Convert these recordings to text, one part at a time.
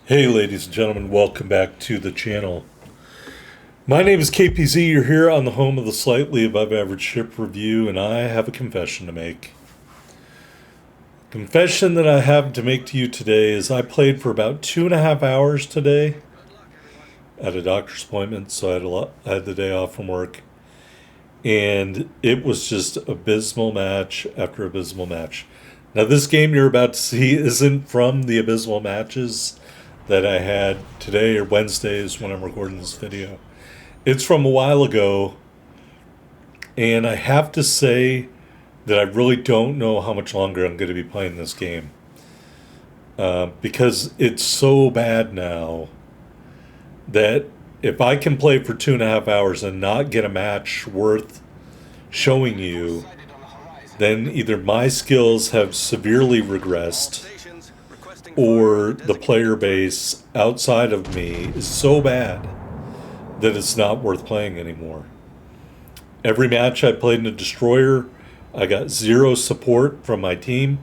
Hey ladies and gentlemen, welcome back to the channel. My name is KPZ, you're here on the home of the Slightly Above Average Ship Review, and I have a confession to make. Confession that I have to make to you today is I played for about 2.5 hours today at a doctor's appointment, so I had the day off from work. And it was just abysmal match after abysmal match. Now this game you're about to see isn't from the abysmal matches that I had today or Wednesdays when I'm recording this video. It's from a while ago, and I have to say that I really don't know how much longer I'm going to be playing this game. Because it's so bad now that if I can play for 2.5 hours and not get a match worth showing you, then either my skills have severely regressed or the player base outside of me is so bad that it's not worth playing anymore. Every match I played in a destroyer, I got zero support from my team.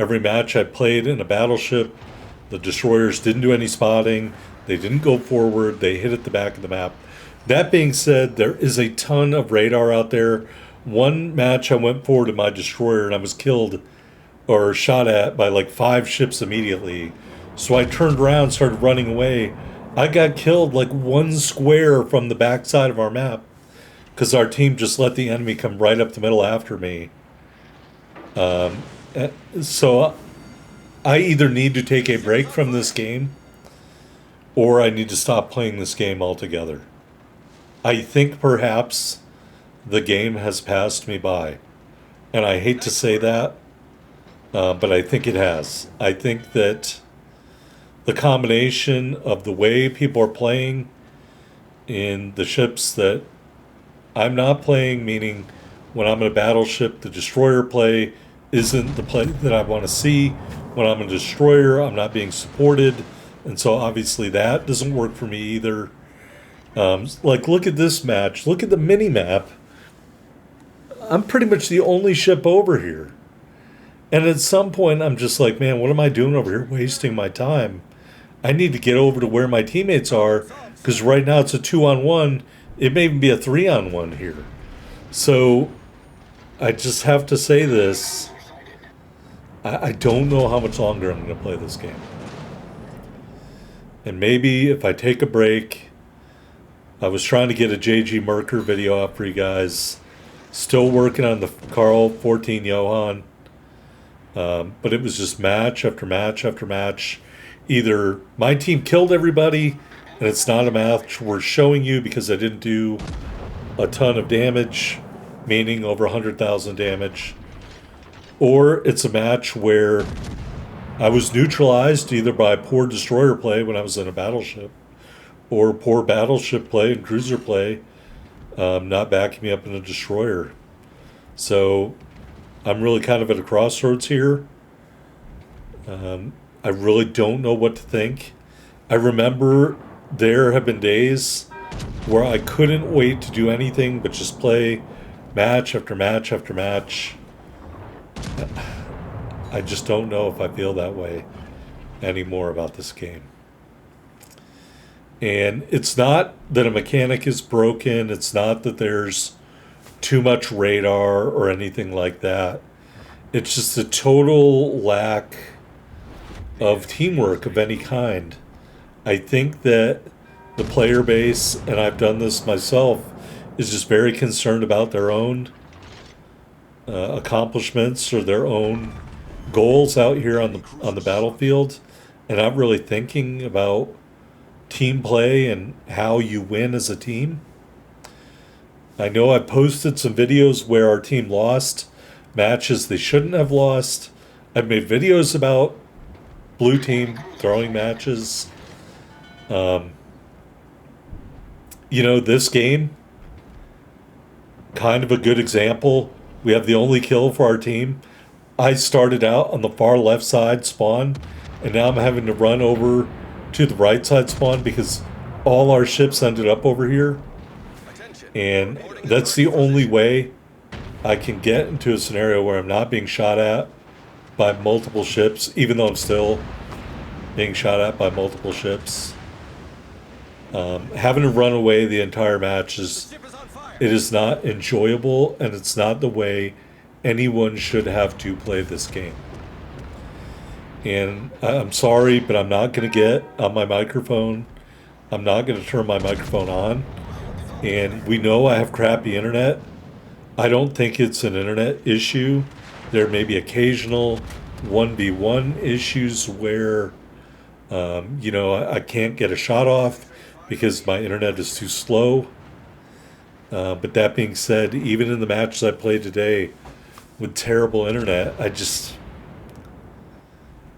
Every match I played in a battleship, the destroyers didn't do any spotting. They didn't go forward. They hit at the back of the map. That being said, there is a ton of radar out there. One match I went forward in my destroyer and I was killed or shot at by like 5 ships immediately. So I turned around, started running away. I got killed like 1 square from the backside of our map because our team just let the enemy come right up the middle after me. So I either need to take a break from this game or I need to stop playing this game altogether. I think perhaps the game has passed me by. And I hate to say that, but I think it has. I think that the combination of the way people are playing in the ships that I'm not playing, meaning when I'm in a battleship, the destroyer play isn't the play that I want to see. When I'm a destroyer, I'm not being supported. And so obviously that doesn't work for me either. Like, look at this match. Look at the mini-map. I'm pretty much the only ship over here. And at some point, I'm just like, man, what am I doing over here wasting my time? I need to get over to where my teammates are, because right now it's a 2-on-1. It may even be a 3-on-1 here. So I just have to say this. I don't know how much longer I'm going to play this game. And maybe if I take a break, I was trying to get a JG Merker video up for you guys. Still working on the Carl 14 Johan. But it was just match after match after match. Either my team killed everybody, and it's not a match worth showing you because I didn't do a ton of damage, meaning over 100,000 damage. Or it's a match where I was neutralized either by poor destroyer play when I was in a battleship, or poor battleship play and cruiser play, not backing me up in a destroyer. So I'm really kind of at a crossroads here. I really don't know what to think. I remember there have been days where I couldn't wait to do anything but just play match after match after match. I just don't know if I feel that way anymore about this game. And it's not that a mechanic is broken. It's not that there's too much radar or anything like that. It's just a total lack of teamwork of any kind. I think that the player base, and I've done this myself, is just very concerned about their own accomplishments or their own goals out here on the battlefield, and not really thinking about team play and how you win as a team. I know I posted some videos where our team lost matches they shouldn't have lost. I've made videos about blue team throwing matches. This game, kind of a good example. We have the only kill for our team. I started out on the far left side spawn, and now I'm having to run over to the right side spawn because all our ships ended up over here. And that's the only way I can get into a scenario where I'm not being shot at by multiple ships, even though I'm still being shot at by multiple ships. Having to run away the entire match is it is not enjoyable, and it's not the way anyone should have to play this game. And I'm sorry, but I'm not going to get on my microphone. I'm not going to turn my microphone on. And we know I have crappy internet. I don't think it's an internet issue. There may be occasional 1v1 issues where, I can't get a shot off because my internet is too slow. But that being said, even in the matches I played today with terrible internet,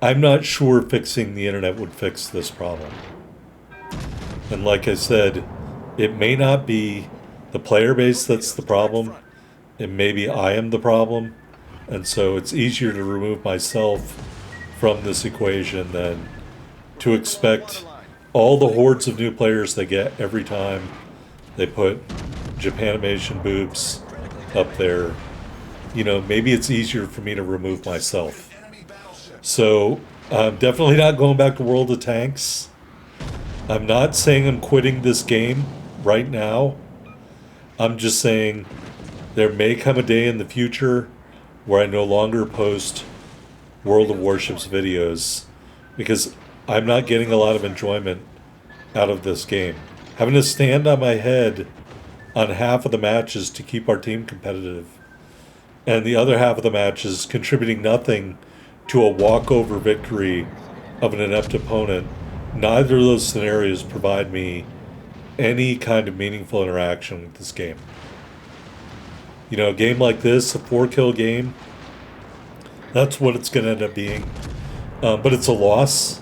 I'm not sure fixing the internet would fix this problem. And like I said, it may not be the player base that's the problem. And maybe I am the problem. And so it's easier to remove myself from this equation than to expect all the hordes of new players they get every time they put Japanimation boobs up there. Maybe it's easier for me to remove myself. So I'm definitely not going back to World of Tanks. I'm not saying I'm quitting this game right now. I'm just saying there may come a day in the future where I no longer post World of Warships videos because I'm not getting a lot of enjoyment out of this game. Having to stand on my head on half of the matches to keep our team competitive, and the other half of the matches contributing nothing to a walkover victory of an inept opponent, neither of those scenarios provide me any kind of meaningful interaction with this game. A game like this, a 4-kill game, that's what it's going to end up being. But it's a loss.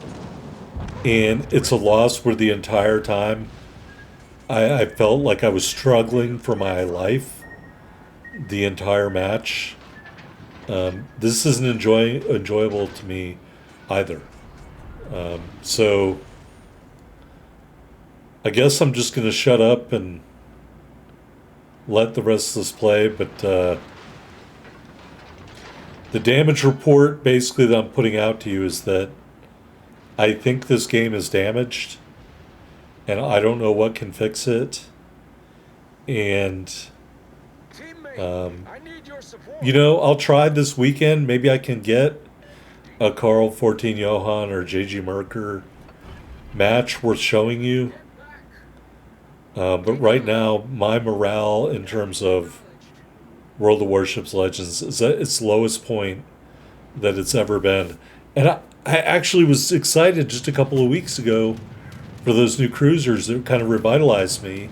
And it's a loss where the entire time I felt like I was struggling for my life the entire match. This isn't enjoyable to me either. So I guess I'm just going to shut up and let the rest of this play, but the damage report basically that I'm putting out to you is that I think this game is damaged, and I don't know what can fix it. And, I'll try this weekend. Maybe I can get a Carl 14 Johan or JG Merker match worth showing you. But right now, my morale in terms of World of Warships Legends is at its lowest point that it's ever been. And I actually was excited just a couple of weeks ago for those new cruisers that kind of revitalized me.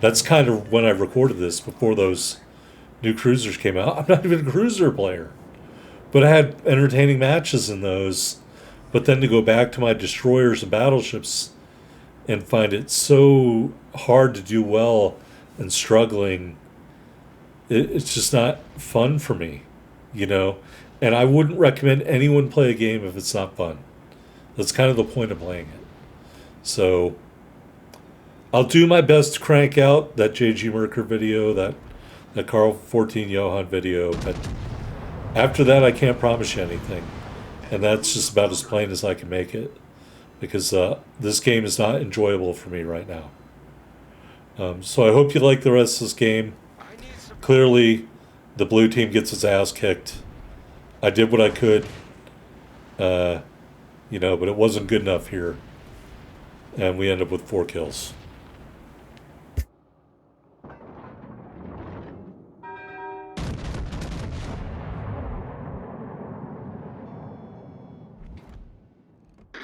That's kind of when I recorded this, before those new cruisers came out. I'm not even a cruiser player. But I had entertaining matches in those. But then to go back to my destroyers and battleships and find it so hard to do well and struggling, it's just not fun for me, And I wouldn't recommend anyone play a game if it's not fun. That's kind of the point of playing it. So I'll do my best to crank out that JG Merker video, that Carl 14 Johan video, but after that I can't promise you anything. And that's just about as plain as I can make it, because this game is not enjoyable for me right now. So I hope you like the rest of this game. Clearly, the blue team gets its ass kicked. I did what I could, but it wasn't good enough here. And we end up with 4 kills.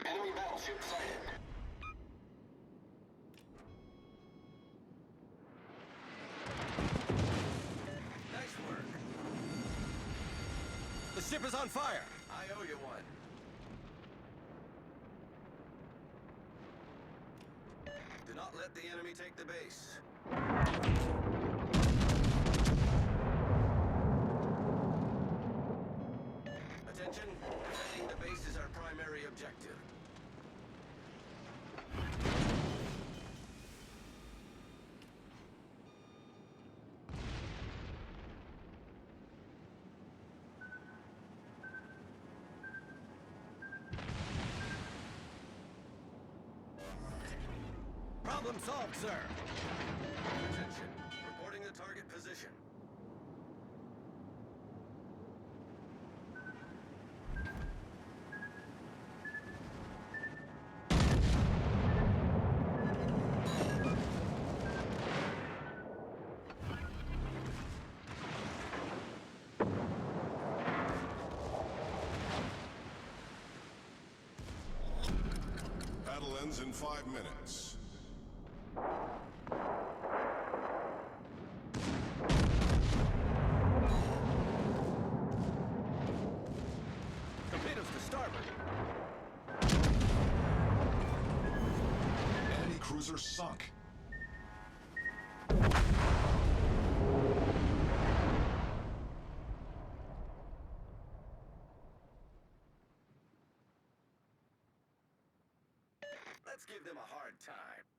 Enemy battleship sighted. Nice work. The ship is on fire. I owe you one. Do not let the enemy take the base. Attention, defending the base is our primary objective. Problem solved, sir. Attention. Reporting the target position. Battle ends in 5 minutes. Torpedoes to starboard. Enemy cruiser sunk. Let's give them a hard time.